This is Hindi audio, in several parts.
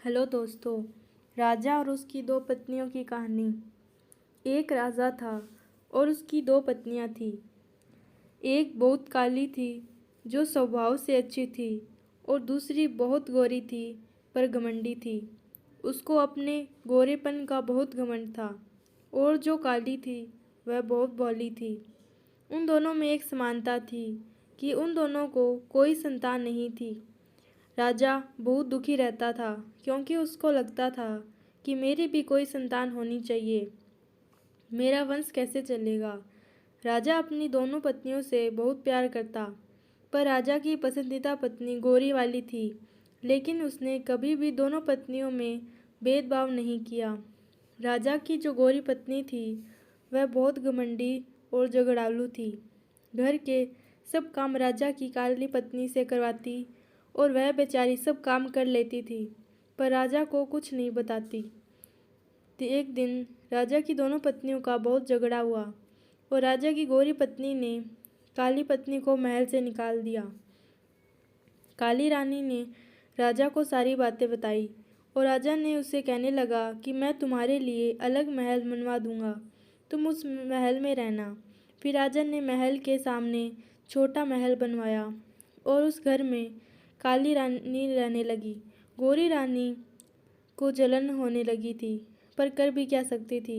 हेलो दोस्तों। राजा और उसकी दो पत्नियों की कहानी। एक राजा था और उसकी दो पत्नियां थीं। एक बहुत काली थी जो स्वभाव से अच्छी थी और दूसरी बहुत गोरी थी पर घमंडी थी। उसको अपने गोरेपन का बहुत घमंड था और जो काली थी वह बहुत भोली थी। उन दोनों में एक समानता थी कि उन दोनों को कोई संतान नहीं थी। राजा बहुत दुखी रहता था क्योंकि उसको लगता था कि मेरी भी कोई संतान होनी चाहिए, मेरा वंश कैसे चलेगा। राजा अपनी दोनों पत्नियों से बहुत प्यार करता, पर राजा की पसंदीदा पत्नी गोरी वाली थी, लेकिन उसने कभी भी दोनों पत्नियों में भेदभाव नहीं किया। राजा की जो गोरी पत्नी थी वह बहुत घमंडी और झगड़ालू थी। घर के सब काम राजा की काली पत्नी से करवाती और वह बेचारी सब काम कर लेती थी, पर राजा को कुछ नहीं बताती। तो एक दिन राजा की दोनों पत्नियों का बहुत झगड़ा हुआ और राजा की गोरी पत्नी ने काली पत्नी को महल से निकाल दिया। काली रानी ने राजा को सारी बातें बताई और राजा ने उसे कहने लगा कि मैं तुम्हारे लिए अलग महल बनवा दूंगा, तुम उस महल में रहना। फिर राजा ने महल के सामने छोटा महल बनवाया और उस घर में काली रानी रहने लगी। गोरी रानी को जलन होने लगी थी, पर कर भी क्या सकती थी।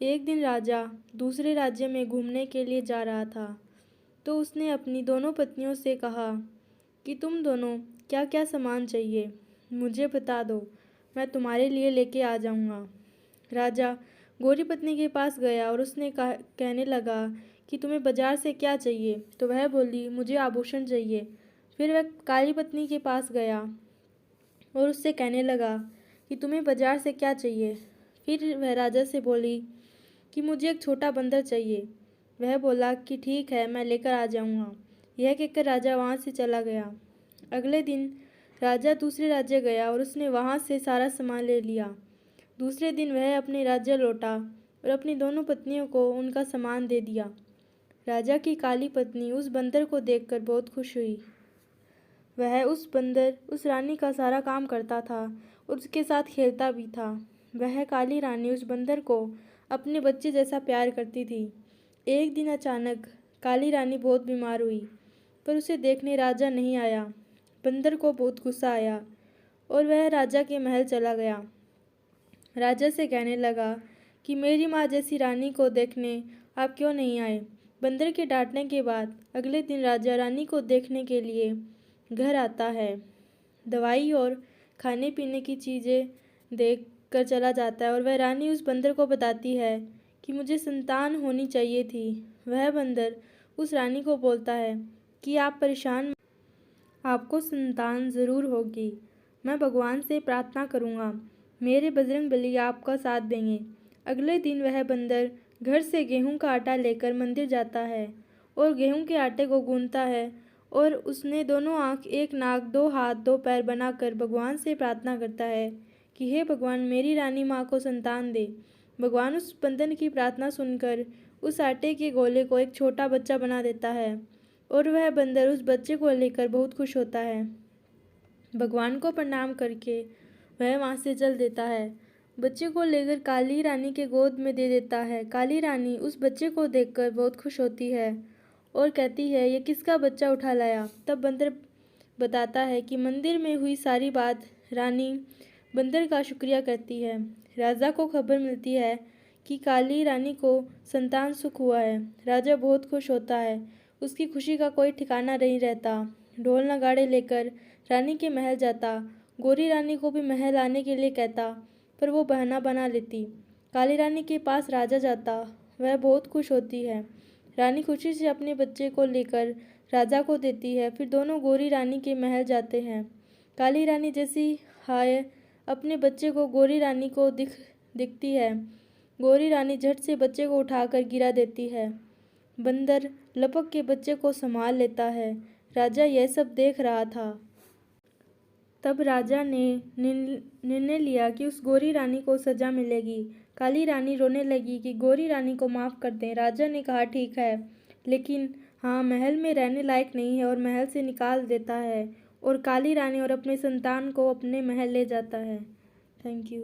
एक दिन राजा दूसरे राज्य में घूमने के लिए जा रहा था, तो उसने अपनी दोनों पत्नियों से कहा कि तुम दोनों क्या क्या सामान चाहिए मुझे बता दो, मैं तुम्हारे लिए लेके आ जाऊंगा। राजा गोरी पत्नी के पास गया और उसने कहने लगा कि तुम्हें बाजार से क्या चाहिए, तो वह बोली मुझे आभूषण चाहिए। फिर वह काली पत्नी के पास गया और उससे कहने लगा कि तुम्हें बाजार से क्या चाहिए। फिर वह राजा से बोली कि मुझे एक छोटा बंदर चाहिए। वह बोला कि ठीक है, मैं लेकर आ जाऊंगा। यह कहकर राजा वहाँ से चला गया। अगले दिन राजा दूसरे राज्य गया और उसने वहाँ से सारा सामान ले लिया। दूसरे दिन वह अपने राज्य लौटा और अपनी दोनों पत्नियों को उनका सामान दे दिया। राजा की काली पत्नी उस बंदर को देखकर बहुत खुश हुई। वह उस रानी का सारा काम करता था और उसके साथ खेलता भी था। वह काली रानी उस बंदर को अपने बच्चे जैसा प्यार करती थी। एक दिन अचानक काली रानी बहुत बीमार हुई, पर उसे देखने राजा नहीं आया। बंदर को बहुत गुस्सा आया और वह राजा के महल चला गया। राजा से कहने लगा कि मेरी माँ जैसी रानी को देखने आप क्यों नहीं आए। बंदर के डांटने के बाद अगले दिन राजा रानी को देखने के लिए घर आता है। दवाई और खाने पीने की चीज़ें देख कर चला जाता है और वह रानी उस बंदर को बताती है कि मुझे संतान होनी चाहिए थी। वह बंदर उस रानी को बोलता है कि आप परेशान, आपको संतान ज़रूर होगी। मैं भगवान से प्रार्थना करूँगा, मेरे बजरंगबली आपका साथ देंगे। अगले दिन वह बंदर घर से गेहूं का आटा लेकर मंदिर जाता है और गेहूं के आटे को गूंथता है और उसने दोनों आँख, एक नाक, दो हाथ, दो पैर बनाकर भगवान से प्रार्थना करता है कि हे भगवान, मेरी रानी माँ को संतान दे। भगवान उस बंदर की प्रार्थना सुनकर उस आटे के गोले को एक छोटा बच्चा बना देता है और वह बंदर उस बच्चे को लेकर बहुत खुश होता है। भगवान को प्रणाम करके वह वहाँ से चल देता है। बच्चे को लेकर काली रानी के गोद में दे देता है। काली रानी उस बच्चे को देखकर बहुत खुश होती है और कहती है ये किसका बच्चा उठा लाया। तब बंदर बताता है कि मंदिर में हुई सारी बात रानी बंदर का शुक्रिया करती है। राजा को खबर मिलती है कि काली रानी को संतान सुख हुआ है। राजा बहुत खुश होता है, उसकी खुशी का कोई ठिकाना नहीं रहता। ढोल नगाड़े लेकर रानी के महल जाता, गोरी रानी को भी महल आने के लिए कहता, पर वो बहाना बना लेती। काली रानी के पास राजा जाता, वह बहुत खुश होती है। रानी खुशी से अपने बच्चे को लेकर राजा को देती है। फिर दोनों गोरी रानी के महल जाते हैं। काली रानी जैसी हाय अपने बच्चे को गोरी रानी को दिखती है। गोरी रानी झट से बच्चे को उठाकर गिरा देती है। बंदर लपक के बच्चे को संभाल लेता है। राजा यह सब देख रहा था। तब राजा ने निर्णय लिया कि उस गोरी रानी को सजा मिलेगी। काली रानी रोने लगी कि गोरी रानी को माफ़ कर दें। राजा ने कहा ठीक है, लेकिन हाँ, महल में रहने लायक नहीं है और महल से निकाल देता है और काली रानी और अपने संतान को अपने महल ले जाता है। Thank you.